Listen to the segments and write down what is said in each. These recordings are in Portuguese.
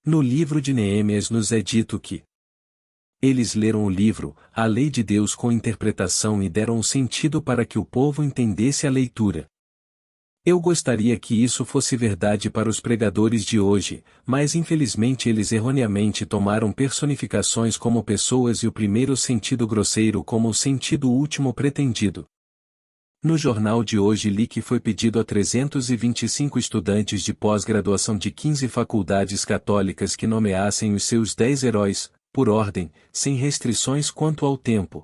No livro de Neemias nos é dito que eles leram o livro, a lei de Deus com interpretação e deram um sentido para que o povo entendesse a leitura. Eu gostaria que isso fosse verdade para os pregadores de hoje, mas infelizmente eles erroneamente tomaram personificações como pessoas e o primeiro sentido grosseiro como o sentido último pretendido. No jornal de hoje li que foi pedido a 325 estudantes de pós-graduação de 15 faculdades católicas que nomeassem os seus 10 heróis, por ordem, sem restrições quanto ao tempo.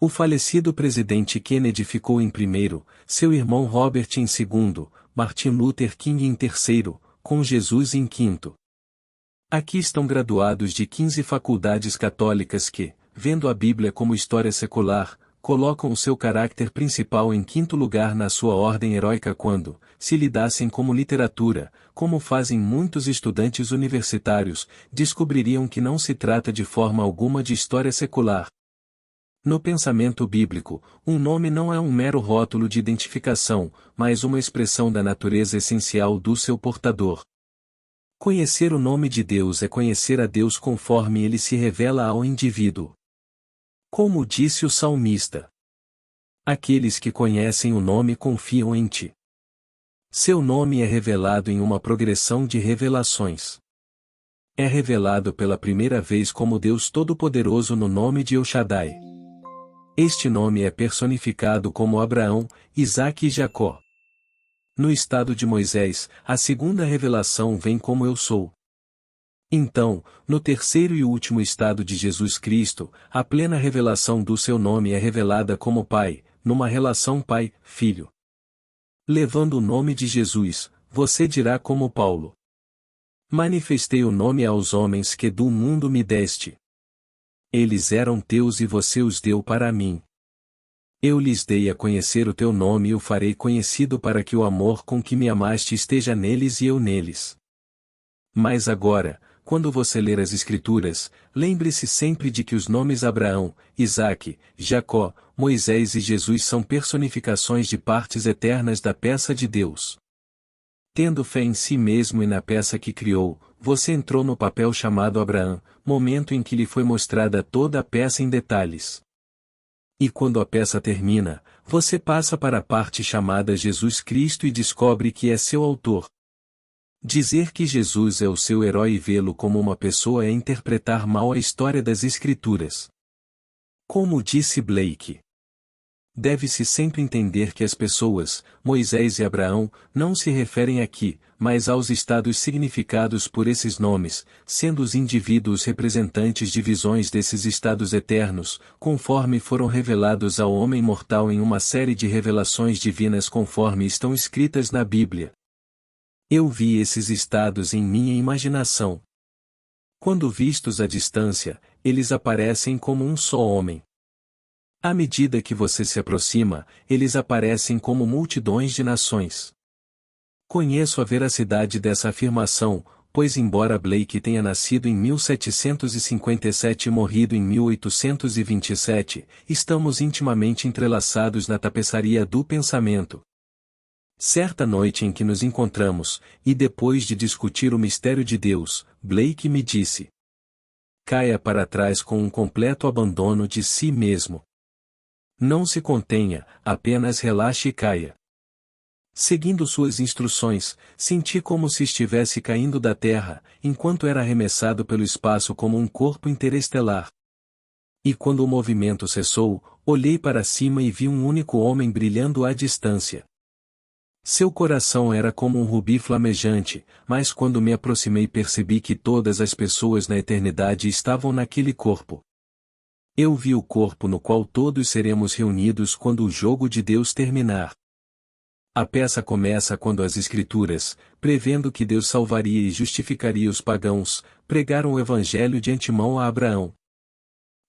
O falecido presidente Kennedy ficou em primeiro, seu irmão Robert em segundo, Martin Luther King em terceiro, com Jesus em quinto. Aqui estão graduados de 15 faculdades católicas que, vendo a Bíblia como história secular, colocam o seu caráter principal em quinto lugar na sua ordem heróica quando, se lidassem como literatura, como fazem muitos estudantes universitários, descobririam que não se trata de forma alguma de história secular. No pensamento bíblico, um nome não é um mero rótulo de identificação, mas uma expressão da natureza essencial do seu portador. Conhecer o nome de Deus é conhecer a Deus conforme ele se revela ao indivíduo. Como disse o salmista: aqueles que conhecem o nome confiam em ti. Seu nome é revelado em uma progressão de revelações. É revelado pela primeira vez como Deus Todo-Poderoso no nome de El Shaddai. Este nome é personificado como Abraão, Isaque e Jacó. No estado de Moisés, a segunda revelação vem como Eu Sou. Então, no terceiro e último estado de Jesus Cristo, a plena revelação do seu nome é revelada como Pai, numa relação Pai-Filho. Levando o nome de Jesus, você dirá como Paulo: manifestei o nome aos homens que do mundo me deste. Eles eram teus e você os deu para mim. Eu lhes dei a conhecer o teu nome e o farei conhecido para que o amor com que me amaste esteja neles e eu neles. Mas agora, quando você ler as Escrituras, lembre-se sempre de que os nomes Abraão, Isaque, Jacó, Moisés e Jesus são personificações de partes eternas da peça de Deus. Tendo fé em si mesmo e na peça que criou, você entrou no papel chamado Abraão, momento em que lhe foi mostrada toda a peça em detalhes. E quando a peça termina, você passa para a parte chamada Jesus Cristo e descobre que é seu autor. Dizer que Jesus é o seu herói e vê-lo como uma pessoa é interpretar mal a história das Escrituras. Como disse Blake, deve-se sempre entender que as pessoas, Moisés e Abraão, não se referem aqui, mas aos estados significados por esses nomes, sendo os indivíduos representantes de visões desses estados eternos, conforme foram revelados ao homem mortal em uma série de revelações divinas conforme estão escritas na Bíblia. Eu vi esses estados em minha imaginação. Quando vistos à distância, eles aparecem como um só homem. À medida que você se aproxima, eles aparecem como multidões de nações. Conheço a veracidade dessa afirmação, pois embora Blake tenha nascido em 1757 e morrido em 1827, estamos intimamente entrelaçados na tapeçaria do pensamento. Certa noite em que nos encontramos, e depois de discutir o mistério de Deus, Blake me disse: caia para trás com um completo abandono de si mesmo. Não se contenha, apenas relaxe e caia. Seguindo suas instruções, senti como se estivesse caindo da terra, enquanto era arremessado pelo espaço como um corpo interestelar. E quando o movimento cessou, olhei para cima e vi um único homem brilhando à distância. Seu coração era como um rubi flamejante, mas quando me aproximei percebi que todas as pessoas na eternidade estavam naquele corpo. Eu vi o corpo no qual todos seremos reunidos quando o jogo de Deus terminar. A peça começa quando as Escrituras, prevendo que Deus salvaria e justificaria os pagãos, pregaram o Evangelho de antemão a Abraão.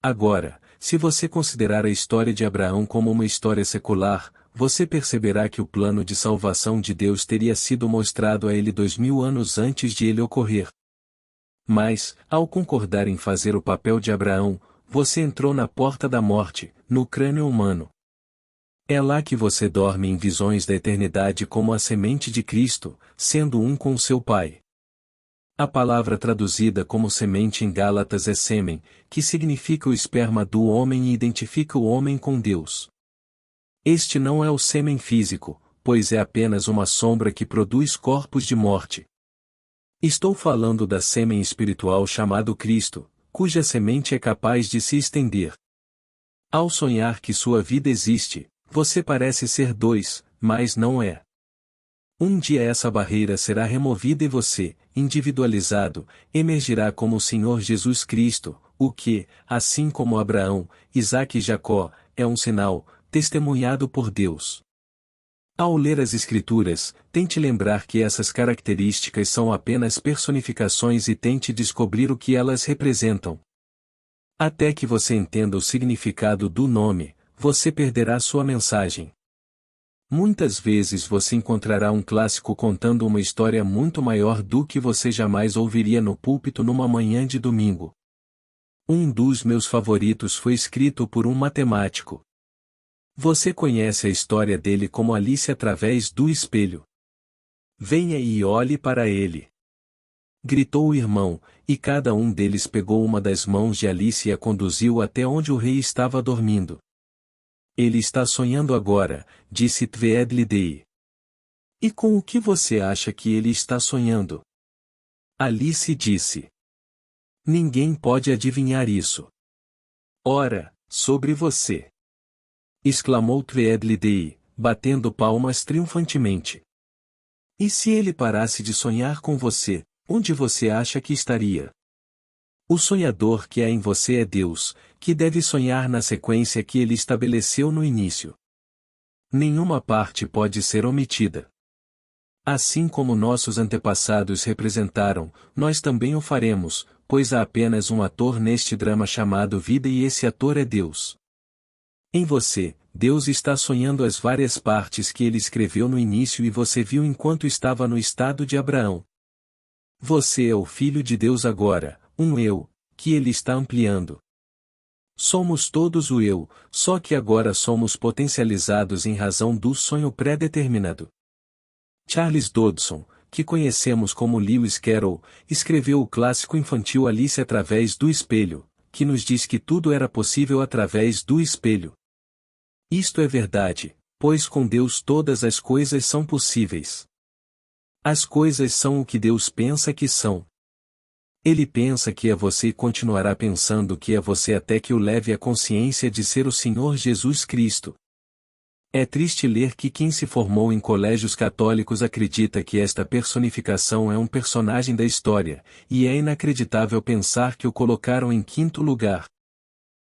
Agora, se você considerar a história de Abraão como uma história secular, você perceberá que o plano de salvação de Deus teria sido mostrado a ele 2000 anos antes de ele ocorrer. Mas, ao concordar em fazer o papel de Abraão, você entrou na porta da morte, no crânio humano. É lá que você dorme em visões da eternidade como a semente de Cristo, sendo um com seu Pai. A palavra traduzida como semente em Gálatas é sêmen, que significa o esperma do homem e identifica o homem com Deus. Este não é o sêmen físico, pois é apenas uma sombra que produz corpos de morte. Estou falando da sêmen espiritual chamado Cristo, cuja semente é capaz de se estender. Ao sonhar que sua vida existe, você parece ser dois, mas não é. Um dia essa barreira será removida e você, individualizado, emergirá como o Senhor Jesus Cristo, o que, assim como Abraão, Isaque e Jacó, é um sinal, testemunhado por Deus. Ao ler as Escrituras, tente lembrar que essas características são apenas personificações e tente descobrir o que elas representam. Até que você entenda o significado do nome, você perderá sua mensagem. Muitas vezes você encontrará um clássico contando uma história muito maior do que você jamais ouviria no púlpito numa manhã de domingo. Um dos meus favoritos foi escrito por um matemático. Você conhece a história dele como Alice através do espelho. Venha e olhe para ele. Gritou o irmão, e cada um deles pegou uma das mãos de Alice e a conduziu até onde o rei estava dormindo. Ele está sonhando agora, disse Tweedledee. E com o que você acha que ele está sonhando? Alice disse. Ninguém pode adivinhar isso. Ora, sobre você! Exclamou Tweedledee, batendo palmas triunfantemente. E se ele parasse de sonhar com você, onde você acha que estaria? O sonhador que há em você é Deus, que deve sonhar na sequência que ele estabeleceu no início. Nenhuma parte pode ser omitida. Assim como nossos antepassados representaram, nós também o faremos, pois há apenas um ator neste drama chamado vida e esse ator é Deus. Em você, Deus está sonhando as várias partes que ele escreveu no início e você viu enquanto estava no estado de Abraão. Você é o Filho de Deus agora, um eu, que ele está ampliando. Somos todos o eu, só que agora somos potencializados em razão do sonho pré-determinado. Charles Dodson, que conhecemos como Lewis Carroll, escreveu o clássico infantil Alice através do espelho, que nos diz que tudo era possível através do espelho. Isto é verdade, pois com Deus todas as coisas são possíveis. As coisas são o que Deus pensa que são. Ele pensa que é você e continuará pensando que é você até que o leve à consciência de ser o Senhor Jesus Cristo. É triste ler que quem se formou em colégios católicos acredita que esta personificação é um personagem da história, e é inacreditável pensar que o colocaram em quinto lugar.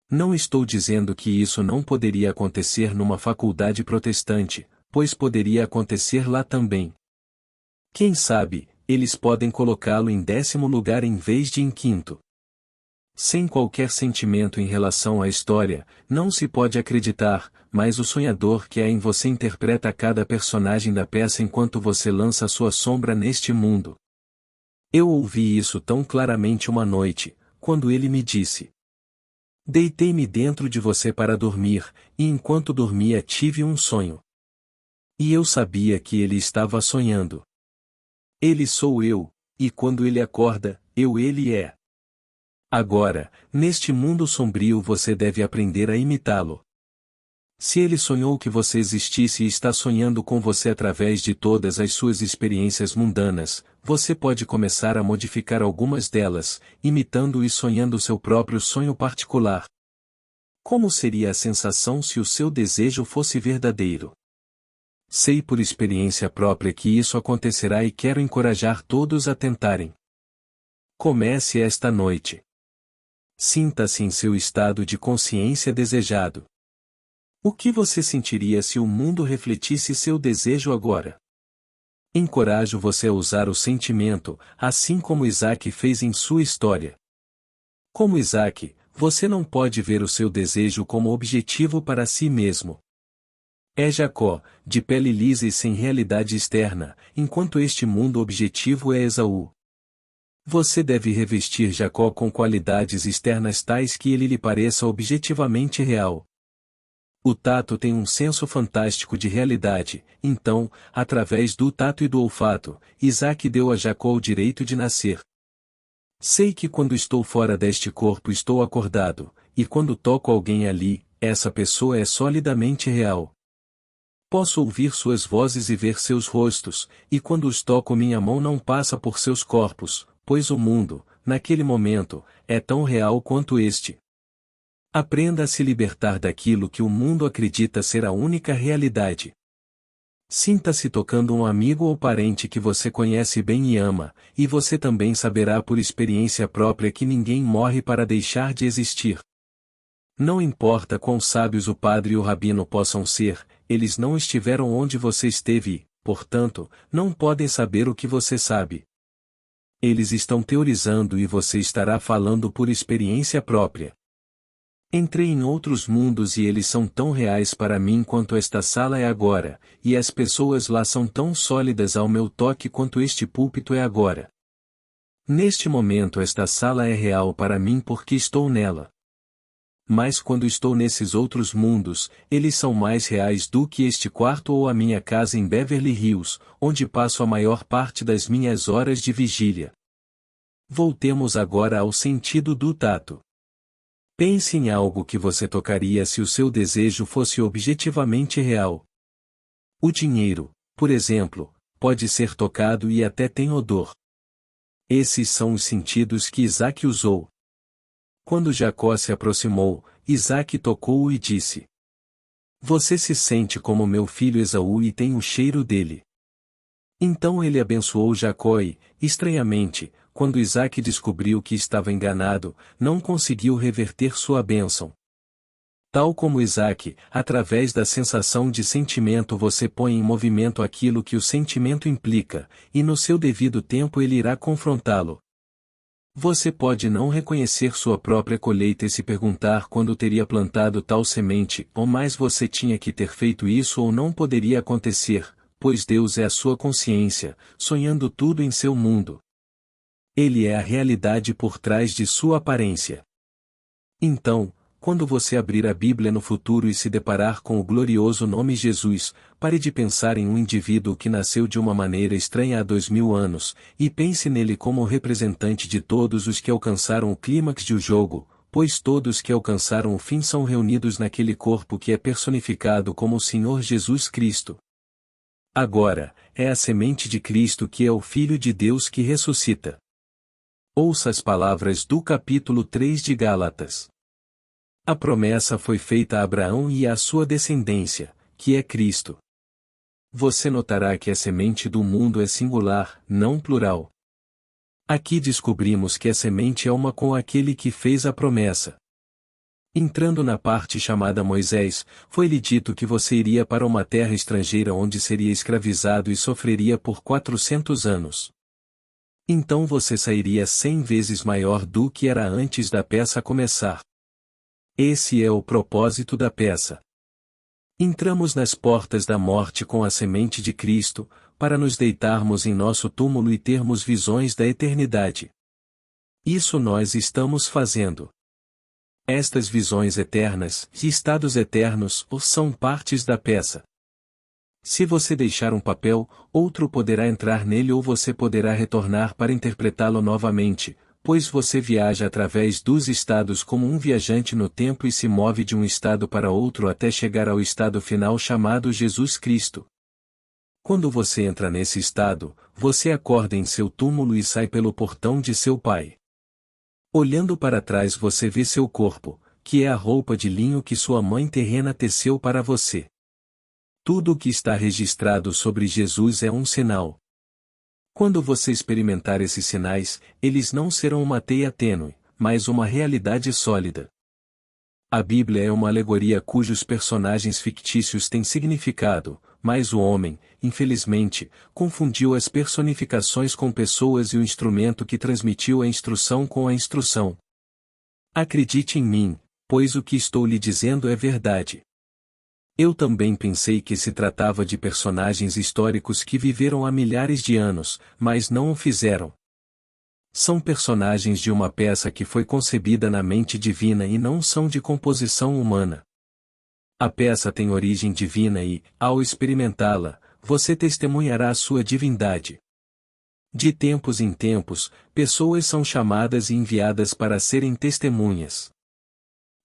Não estou dizendo que isso não poderia acontecer numa faculdade protestante, pois poderia acontecer lá também. Quem sabe, eles podem colocá-lo em 10º lugar em vez de em quinto. Sem qualquer sentimento em relação à história, não se pode acreditar, mas o sonhador que há em você interpreta cada personagem da peça enquanto você lança sua sombra neste mundo. Eu ouvi isso tão claramente uma noite, quando ele me disse: deitei-me dentro de você para dormir, e enquanto dormia tive um sonho. E eu sabia que ele estava sonhando. Ele sou eu, e quando ele acorda, ele é. Agora, neste mundo sombrio você deve aprender a imitá-lo. Se ele sonhou que você existisse e está sonhando com você através de todas as suas experiências mundanas, você pode começar a modificar algumas delas, imitando e sonhando seu próprio sonho particular. Como seria a sensação se o seu desejo fosse verdadeiro? Sei por experiência própria que isso acontecerá e quero encorajar todos a tentarem. Comece esta noite. Sinta-se em seu estado de consciência desejado. O que você sentiria se o mundo refletisse seu desejo agora? Encorajo você a usar o sentimento, assim como Isaque fez em sua história. Como Isaque, você não pode ver o seu desejo como objetivo para si mesmo. É Jacó, de pele lisa e sem realidade externa, enquanto este mundo objetivo é Esaú. Você deve revestir Jacó com qualidades externas tais que ele lhe pareça objetivamente real. O tato tem um senso fantástico de realidade, então, através do tato e do olfato, Isaque deu a Jacó o direito de nascer, Sei que quando estou fora deste corpo estou acordado, e quando toco alguém ali, essa pessoa é solidamente real. Posso ouvir suas vozes e ver seus rostos, e quando os toco minha mão não passa por seus corpos, pois o mundo, naquele momento, é tão real quanto este. Aprenda a se libertar daquilo que o mundo acredita ser a única realidade. Sinta-se tocando um amigo ou parente que você conhece bem e ama, e você também saberá por experiência própria que ninguém morre para deixar de existir. Não importa quão sábios o padre e o rabino possam ser, eles não estiveram onde você esteve e, portanto, não podem saber o que você sabe. Eles estão teorizando e você estará falando por experiência própria. Entrei em outros mundos e eles são tão reais para mim quanto esta sala é agora, e as pessoas lá são tão sólidas ao meu toque quanto este púlpito é agora. Neste momento esta sala é real para mim porque estou nela. Mas quando estou nesses outros mundos, eles são mais reais do que este quarto ou a minha casa em Beverly Hills, onde passo a maior parte das minhas horas de vigília. Voltemos agora ao sentido do tato. Pense em algo que você tocaria se o seu desejo fosse objetivamente real. O dinheiro, por exemplo, pode ser tocado e até tem odor. Esses são os sentidos que Isaac usou. Quando Jacó se aproximou, Isaac tocou-o e disse: Você se sente como meu filho Esaú e tem o cheiro dele. Então ele abençoou Jacó e, estranhamente, quando Isaac descobriu que estava enganado, não conseguiu reverter sua bênção. Tal como Isaac, através da sensação de sentimento você põe em movimento aquilo que o sentimento implica, e no seu devido tempo ele irá confrontá-lo. Você pode não reconhecer sua própria colheita e se perguntar quando teria plantado tal semente, ou mais você tinha que ter feito isso ou não poderia acontecer, pois Deus é a sua consciência, sonhando tudo em seu mundo. Ele é a realidade por trás de sua aparência. Então, quando você abrir a Bíblia no futuro e se deparar com o glorioso nome Jesus, pare de pensar em um indivíduo que nasceu de uma maneira estranha há 2000 anos, e pense nele como o representante de todos os que alcançaram o clímax do jogo, pois todos que alcançaram o fim são reunidos naquele corpo que é personificado como o Senhor Jesus Cristo. Agora, é a semente de Cristo que é o Filho de Deus que ressuscita. Ouça as palavras do capítulo 3 de Gálatas. A promessa foi feita a Abraão e à sua descendência, que é Cristo. Você notará que a semente do mundo é singular, não plural. Aqui descobrimos que a semente é uma com aquele que fez a promessa. Entrando na parte chamada Moisés, foi-lhe dito que você iria para uma terra estrangeira onde seria escravizado e sofreria por 400 anos. Então você sairia 100 vezes maior do que era antes da peça começar. Esse é o propósito da peça. Entramos nas portas da morte com a semente de Cristo, para nos deitarmos em nosso túmulo e termos visões da eternidade. Isso nós estamos fazendo. Estas visões eternas, e estados eternos, são partes da peça. Se você deixar um papel, outro poderá entrar nele ou você poderá retornar para interpretá-lo novamente, pois você viaja através dos estados como um viajante no tempo e se move de um estado para outro até chegar ao estado final chamado Jesus Cristo. Quando você entra nesse estado, você acorda em seu túmulo e sai pelo portão de seu pai. Olhando para trás você vê seu corpo, que é a roupa de linho que sua mãe terrena teceu para você. Tudo o que está registrado sobre Jesus é um sinal. Quando você experimentar esses sinais, eles não serão uma teia tênue, mas uma realidade sólida. A Bíblia é uma alegoria cujos personagens fictícios têm significado, mas o homem, infelizmente, confundiu as personificações com pessoas e o instrumento que transmitiu a instrução com a instrução. Acredite em mim, pois o que estou lhe dizendo é verdade. Eu também pensei que se tratava de personagens históricos que viveram há milhares de anos, mas não o fizeram. São personagens de uma peça que foi concebida na mente divina e não são de composição humana. A peça tem origem divina e, ao experimentá-la, você testemunhará a sua divindade. De tempos em tempos, pessoas são chamadas e enviadas para serem testemunhas.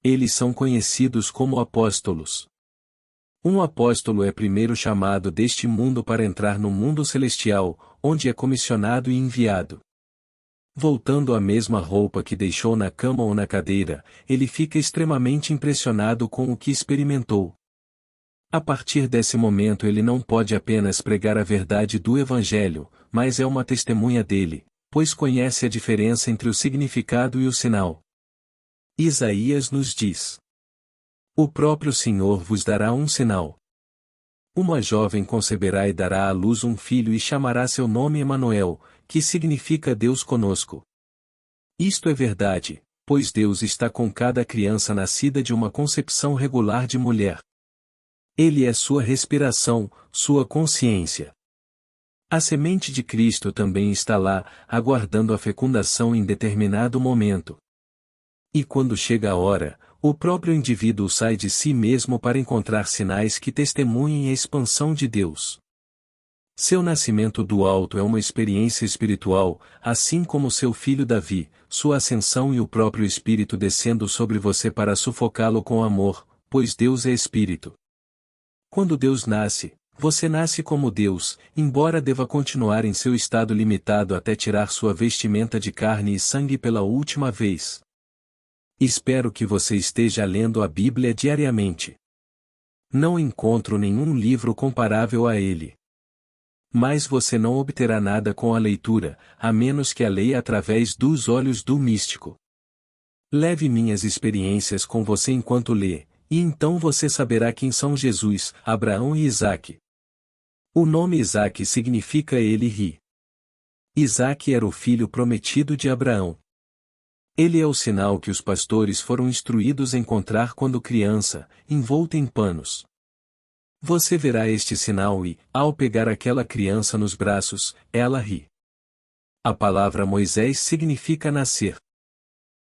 Eles são conhecidos como apóstolos. Um apóstolo é primeiro chamado deste mundo para entrar no mundo celestial, onde é comissionado e enviado. Voltando à mesma roupa que deixou na cama ou na cadeira, ele fica extremamente impressionado com o que experimentou. A partir desse momento ele não pode apenas pregar a verdade do Evangelho, mas é uma testemunha dele, pois conhece a diferença entre o significado e o sinal. Isaías nos diz: o próprio Senhor vos dará um sinal. Uma jovem conceberá e dará à luz um filho e chamará seu nome Emanuel, que significa Deus conosco. Isto é verdade, pois Deus está com cada criança nascida de uma concepção regular de mulher. Ele é sua respiração, sua consciência. A semente de Cristo também está lá, aguardando a fecundação em determinado momento. E quando chega a hora, o próprio indivíduo sai de si mesmo para encontrar sinais que testemunhem a expansão de Deus. Seu nascimento do alto é uma experiência espiritual, assim como seu filho Davi, sua ascensão e o próprio Espírito descendo sobre você para sufocá-lo com amor, pois Deus é Espírito. Quando Deus nasce, você nasce como Deus, embora deva continuar em seu estado limitado até tirar sua vestimenta de carne e sangue pela última vez. Espero que você esteja lendo a Bíblia diariamente. Não encontro nenhum livro comparável a ele. Mas você não obterá nada com a leitura, a menos que a leia através dos olhos do místico. Leve minhas experiências com você enquanto lê, e então você saberá quem são Jesus, Abraão e Isaque. O nome Isaque significa ele ri. Isaque era o filho prometido de Abraão. Ele é o sinal que os pastores foram instruídos a encontrar quando criança, envolto em panos. Você verá este sinal e, ao pegar aquela criança nos braços, ela ri. A palavra Moisés significa nascer.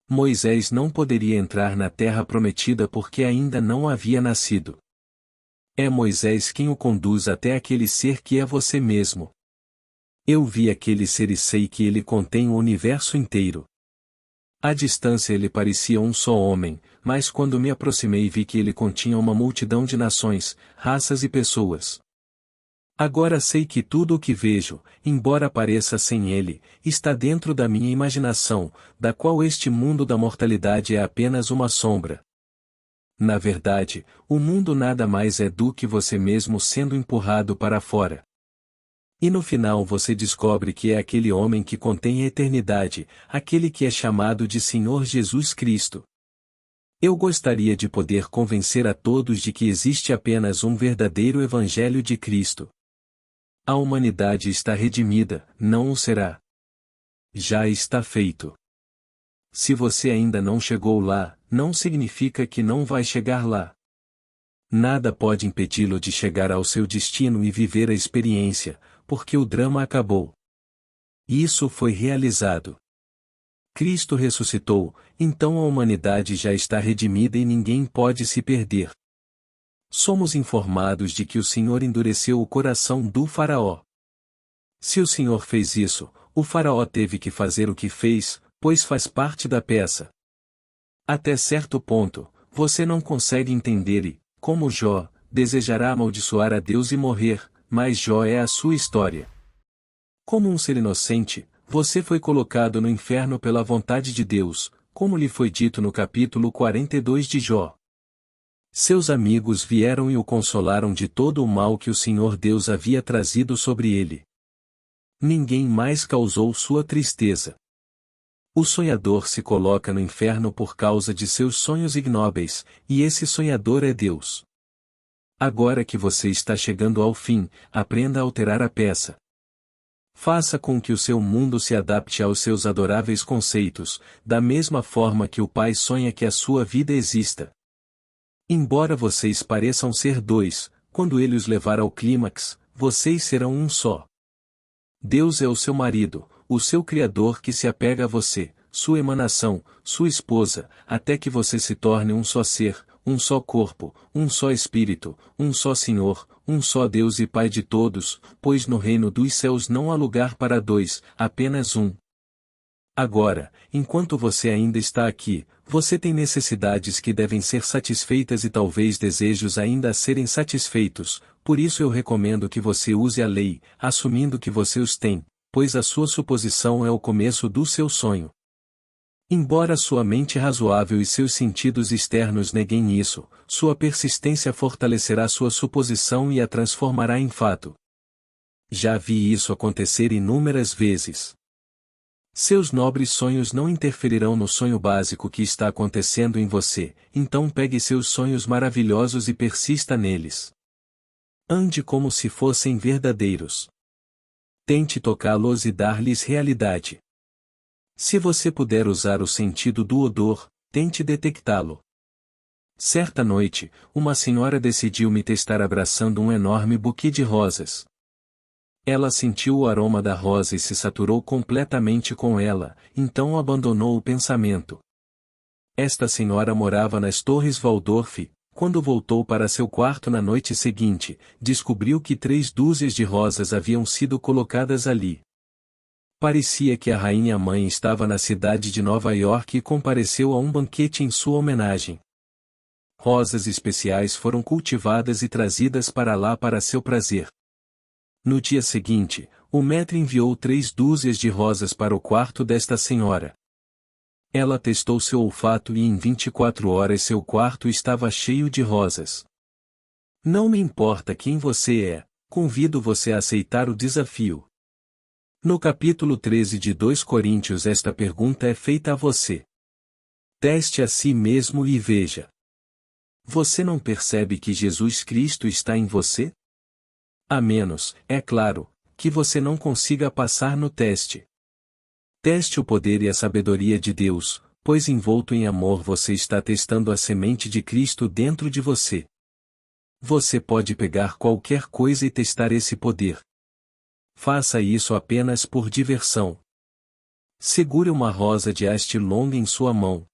Moisés não poderia entrar na terra prometida porque ainda não havia nascido. É Moisés quem o conduz até aquele ser que é você mesmo. Eu vi aquele ser e sei que ele contém o universo inteiro. À distância ele parecia um só homem, mas quando me aproximei vi que ele continha uma multidão de nações, raças e pessoas. Agora sei que tudo o que vejo, embora pareça sem ele, está dentro da minha imaginação, da qual este mundo da mortalidade é apenas uma sombra. Na verdade, o mundo nada mais é do que você mesmo sendo empurrado para fora. E no final você descobre que é aquele homem que contém a eternidade, aquele que é chamado de Senhor Jesus Cristo. Eu gostaria de poder convencer a todos de que existe apenas um verdadeiro Evangelho de Cristo. A humanidade está redimida, não o será. Já está feito. Se você ainda não chegou lá, não significa que não vai chegar lá. Nada pode impedi-lo de chegar ao seu destino e viver a experiência, porque o drama acabou. Isso foi realizado. Cristo ressuscitou, então a humanidade já está redimida e ninguém pode se perder. Somos informados de que o Senhor endureceu o coração do faraó. Se o Senhor fez isso, o faraó teve que fazer o que fez, pois faz parte da peça. Até certo ponto, você não consegue entender e, como Jó, desejará amaldiçoar a Deus e morrer, mas Jó é a sua história. Como um ser inocente, você foi colocado no inferno pela vontade de Deus, como lhe foi dito no capítulo 42 de Jó. Seus amigos vieram e o consolaram de todo o mal que o Senhor Deus havia trazido sobre ele. Ninguém mais causou sua tristeza. O sonhador se coloca no inferno por causa de seus sonhos ignóbeis, e esse sonhador é Deus. Agora que você está chegando ao fim, aprenda a alterar a peça. Faça com que o seu mundo se adapte aos seus adoráveis conceitos, da mesma forma que o Pai sonha que a sua vida exista. Embora vocês pareçam ser dois, quando ele os levar ao clímax, vocês serão um só. Deus é o seu marido, o seu Criador que se apega a você, sua emanação, sua esposa, até que você se torne um só ser, um só corpo, um só espírito, um só Senhor, um só Deus e Pai de todos, pois no reino dos céus não há lugar para dois, apenas um. Agora, enquanto você ainda está aqui, você tem necessidades que devem ser satisfeitas e talvez desejos ainda a serem satisfeitos, por isso eu recomendo que você use a lei, assumindo que você os tem, pois a sua suposição é o começo do seu sonho. Embora sua mente razoável e seus sentidos externos neguem isso, sua persistência fortalecerá sua suposição e a transformará em fato. Já vi isso acontecer inúmeras vezes. Seus nobres sonhos não interferirão no sonho básico que está acontecendo em você, então pegue seus sonhos maravilhosos e persista neles. Ande como se fossem verdadeiros. Tente tocá-los e dar-lhes realidade. Se você puder usar o sentido do odor, tente detectá-lo. Certa noite, uma senhora decidiu me testar abraçando um enorme buquê de rosas. Ela sentiu o aroma da rosa e se saturou completamente com ela, então abandonou o pensamento. Esta senhora morava nas Torres Waldorf. Quando voltou para seu quarto na noite seguinte, descobriu que 3 dúzias de rosas haviam sido colocadas ali. Parecia que a rainha-mãe estava na cidade de Nova York e compareceu a um banquete em sua homenagem. Rosas especiais foram cultivadas e trazidas para lá para seu prazer. No dia seguinte, o maître enviou 3 dúzias de rosas para o quarto desta senhora. Ela testou seu olfato e em 24 horas seu quarto estava cheio de rosas. Não me importa quem você é, convido você a aceitar o desafio. No capítulo 13 de 2 Coríntios esta pergunta é feita a você. Teste a si mesmo e veja. Você não percebe que Jesus Cristo está em você? A menos, é claro, que você não consiga passar no teste. Teste o poder e a sabedoria de Deus, pois envolto em amor você está testando a semente de Cristo dentro de você. Você pode pegar qualquer coisa e testar esse poder. Faça isso apenas por diversão. Segure uma rosa de haste longa em sua mão.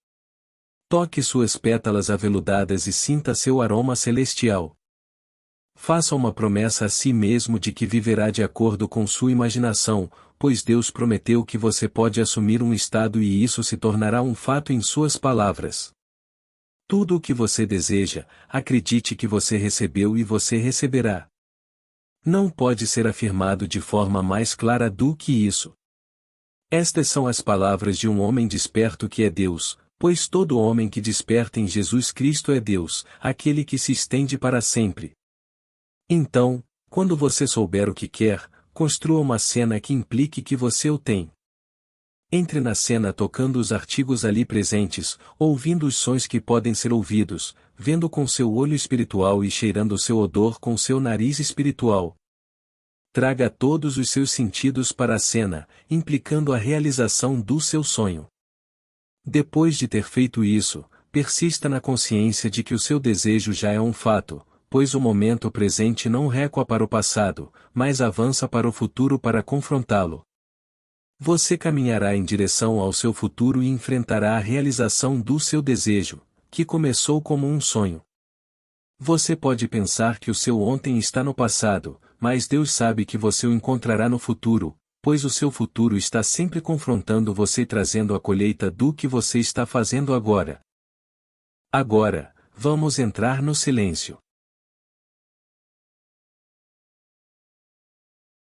Toque suas pétalas aveludadas e sinta seu aroma celestial. Faça uma promessa a si mesmo de que viverá de acordo com sua imaginação, pois Deus prometeu que você pode assumir um estado e isso se tornará um fato em suas palavras. Tudo o que você deseja, acredite que você recebeu e você receberá. Não pode ser afirmado de forma mais clara do que isso. Estas são as palavras de um homem desperto que é Deus, pois todo homem que desperta em Jesus Cristo é Deus, aquele que se estende para sempre. Então, quando você souber o que quer, construa uma cena que implique que você o tem. Entre na cena tocando os artigos ali presentes, ouvindo os sons que podem ser ouvidos, vendo com seu olho espiritual e cheirando seu odor com seu nariz espiritual. Traga todos os seus sentidos para a cena, implicando a realização do seu sonho. Depois de ter feito isso, persista na consciência de que o seu desejo já é um fato, pois o momento presente não recua para o passado, mas avança para o futuro para confrontá-lo. Você caminhará em direção ao seu futuro e enfrentará a realização do seu desejo, que começou como um sonho. Você pode pensar que o seu ontem está no passado, mas Deus sabe que você o encontrará no futuro, pois o seu futuro está sempre confrontando você e trazendo a colheita do que você está fazendo agora. Agora, vamos entrar no silêncio.